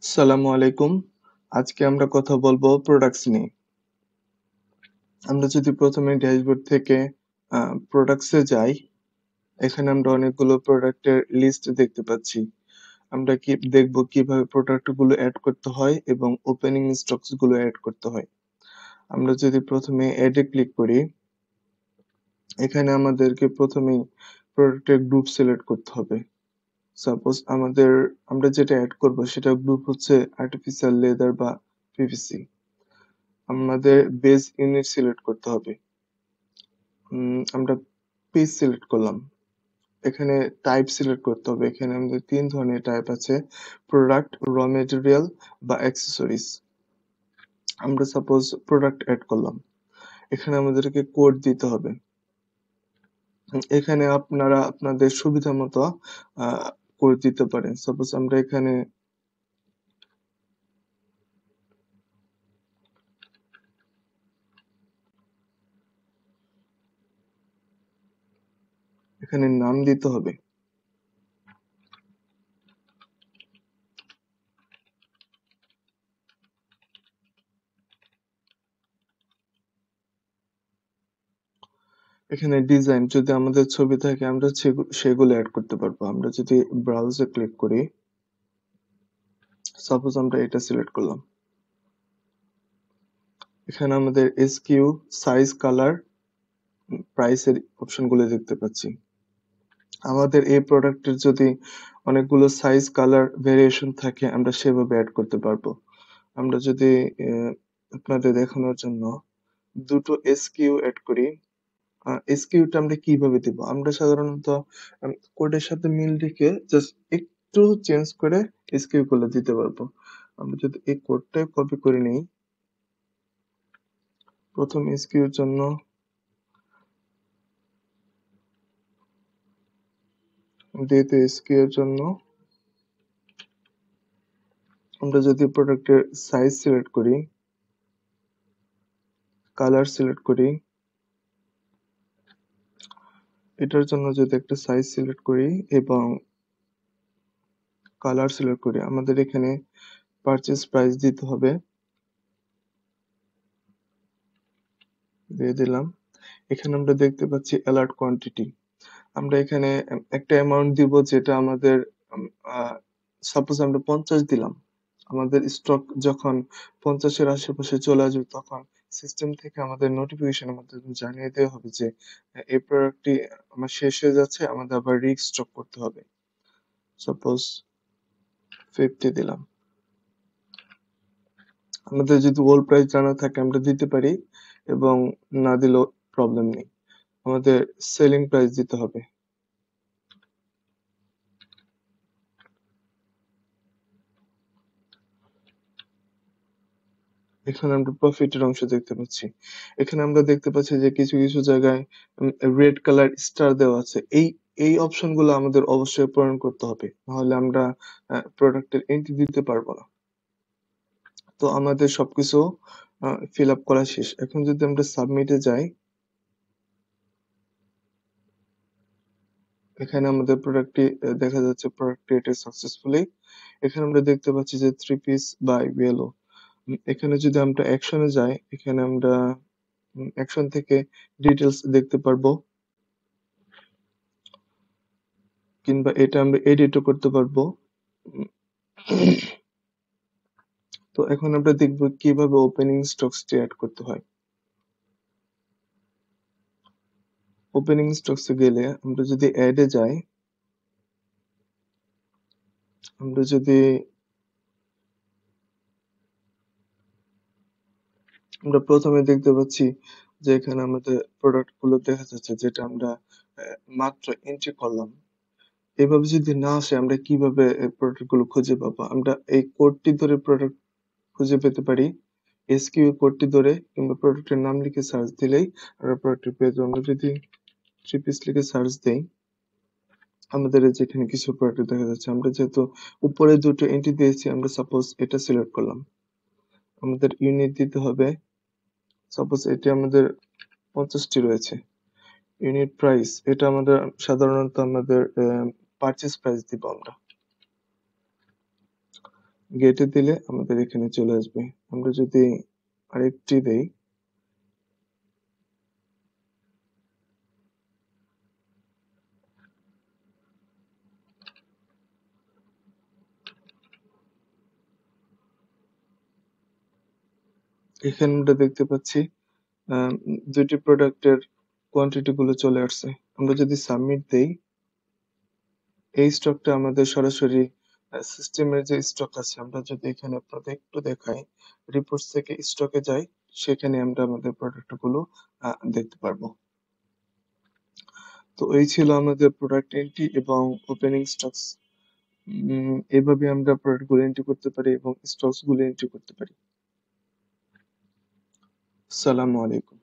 আসসালামু আলাইকুম। আজকে আমরা কথা বলবো প্রোডাক্টস নিয়ে। আমরা যদি প্রথমে ড্যাশবোর্ড থেকে প্রোডাক্টস এ যাই, এখানে আমরা অনেকগুলো প্রোডাক্টের লিস্ট দেখতে পাচ্ছি। আমরা দেখবো কিভাবে প্রোডাক্ট গুলো এড করতে হয় এবং ওপেনিং স্টকস গুলো এড করতে হয়। আমরা যদি প্রথমে এড এ ক্লিক করি, এখানে আমাদেরকে প্রথমেই প্রোডাক্টের গ্রুপ সিলেক্ট করতে হবে। সাপোজ আমরা যেটা এড করব সেটা গ্রুপ হচ্ছে আর্টিফিশিয়াল লেদার বা পিভিসি। আমাদের বেস ইউনিট সিলেক্ট করতে হবে। আমরা পেজ সিলেক্ট করলাম। এখানে টাইপ সিলেক্ট করতে হবে। এখানে আমাদের ৩ ধরনের টাইপ আছে: প্রোডাক্ট, র মেটেরিয়াল বা অ্যাক্সেসরিজ। আমরা সাপোজ প্রোডাক্ট এড করলাম। এখানে আমাদেরকে কোড দিতে হবে। এখানে আপনারা আপনাদের সুবিধা মতো কোড দিতে পারেন। সাপোজ আমরা এখানে নাম দিতে হবে। এখানে ডিজাইন যদি আমাদের ছবি থাকে আমরা সেগুলো এড করতে পারবো। আমরা যদি ব্রাউজে ক্লিক করি, সাপোজ আমরা এটা সিলেক্ট করলাম। এখানে আমাদের এসকিউ, সাইজ, কালার, প্রাইসের অপশনগুলো দেখতে পাচ্ছি। আমাদের এই প্রোডাক্টের যদি অনেকগুলো সাইজ, কালার ভেরিয়েশন থাকে আমরা সেভাবে অ্যাড করতে পারবো। আমরা যদি আপনাদের দেখানোর জন্য দুটো এসকিউ অ্যাড করি, এসকিউটা আমরা কিভাবে দিব? আমরা সাধারণত কোডের সাথে মিল রেখে জাস্ট একটু চেঞ্জ করে এসকিউ গুলো দিতে পারবো। আমরা যদি এই কোডটাই কপি করে নিই, প্রথম এসকিউর জন্য দ্বিতীয় এসকিউ এর জন্য আমরা যদি প্রোডাক্টের সাইজ সিলেক্ট করি, কালার সিলেক্ট করি, এটার জন্য যদি একটা সাইজ সিলেক্ট করি এবং কালার সিলেক্ট করি, আমাদের এখানে পারচেজ প্রাইস দিতে হবে, দিয়ে দিলাম। এখানে আমরা দেখতে পাচ্ছি অ্যালার্ট কোয়ান্টিটি। আমরা এখানে একটা অ্যামাউন্ট দিব যেটা আমাদের সাপোজ আমরা 50 দিলাম। আমাদের স্টক যখন 50 এর আশেপাশে চলে আসবে তখন সিস্টেম থেকে আমাদের নোটিফিকেশনের মাধ্যমে জানিয়ে দেওয়া হবে যে এই প্রোডাক্টটি আমার শেষ হয়ে যাচ্ছে, আমাদের আবার রিস্টক করতে হবে। সাপোজ 50 দিলাম। আমাদের যদি ওল্ড প্রাইস জানা থাকে আমরা দিতে পারি এবং না দিলেও প্রবলেম নেই। আমাদের সেলিং প্রাইস দিতে হবে। এখানে আমরা প্রফিটের অংশ দেখতে পাচ্ছি। এখানে আমরা দেখতে পাচ্ছি যে কিছু কিছু জায়গায় রেড কালার স্টার দেওয়া আছে। এই অপশন গুলো আমাদের অবশ্যই পূরণ করতে হবে, নাহলে আমরা প্রোডাক্টের এন্ট্রি দিতে পারবো না। তো আমাদের সবকিছু ফিল আপ করা শেষ। এখন যদি আমরা সাবমিটে যাই, এখানে আমাদের প্রোডাক্টটি দেখা যাচ্ছে প্রোডাক্ট ক্রিয়েটেড সাকসেসফুলি। এখানে আমরা দেখতে পাচ্ছি যে 3 পিস বাই ইয়েলো। এখানে যদি আমরা অ্যাকশনে যাই, এখানে আমরা অ্যাকশন থেকে ডিটেলস দেখতে পারবো, কিংবা এটা আমরা এডিটও করতে পারবো। উম, তো এখন আমরা দেখবো কিভাবে ওপেনিং স্টকসটি অ্যাড করতে হয়। ওপেনিং স্টকসে গেলে আমরা যদি অ্যাডে যাই, আমরা যদি আমরা প্রথমে দেখতে পাচ্ছি যে এখানে আমাদের প্রোডাক্ট গুলো দেখা যাচ্ছে যেটা আমরা মাত্র এন্ট্রি করলাম। এভাবে যদি না আসে আমরা কিভাবে প্রোডাক্ট গুলো খুঁজে পাবো? আমরা এই কোডটি ধরে প্রোডাক্ট খুঁজে পেতে পারি। এসকিউ কোডটি ধরে কিংবা প্রোডাক্টের নাম লিখে সার্চ দিলেই আমরা প্রোডাক্টটি পেয়ে যাবো। আমরা যদি 3 পিস লিখে সার্চ দেই, আমাদের এই যে এখানে কিছু প্রোডাক্ট দেখা যাচ্ছে। আমরা যেহেতু উপরে দুটো এন্ট্রি দিয়েছি, আমরা সাপোজ এটা সিলেক্ট করলাম। আমাদের ইউনিট দিতে হবে। সাপোজ এটি আমাদের 50 টি রয়েছে। ইউনিট প্রাইস এটা আমাদের সাধারণত আমাদের পারচেজ প্রাইস দিব আমরা। গেটে দিলে আমাদের এখানে চলে আসবে। আমরা যদি আরেকটি দেই, এখানে আমরা দেখতে পাচ্ছি আহ, 2টি প্রোডাক্টের কোয়ান্টিটি গুলো চলে আসছে। আমরা যদি সাবমিট দেই, এই স্টকটা আমাদের সরাসরি সিস্টেমের যে স্টক আছে, আমরা যদি এখানে আপনাদের একটু দেখাই, রিপোর্টস থেকে স্টকে যাই, সেখানে আমরা আমাদের প্রোডাক্ট গুলো দেখতে পারবো। তো এই ছিল আমাদের প্রোডাক্ট এন্ট্রি এবং ওপেনিং স্টকস। এভাবে আমরা প্রোডাক্ট গুলো এন্ট্রি করতে পারি এবং স্টকস গুলো এন্ট্রি করতে পারি। আসসালামু আলাইকুম।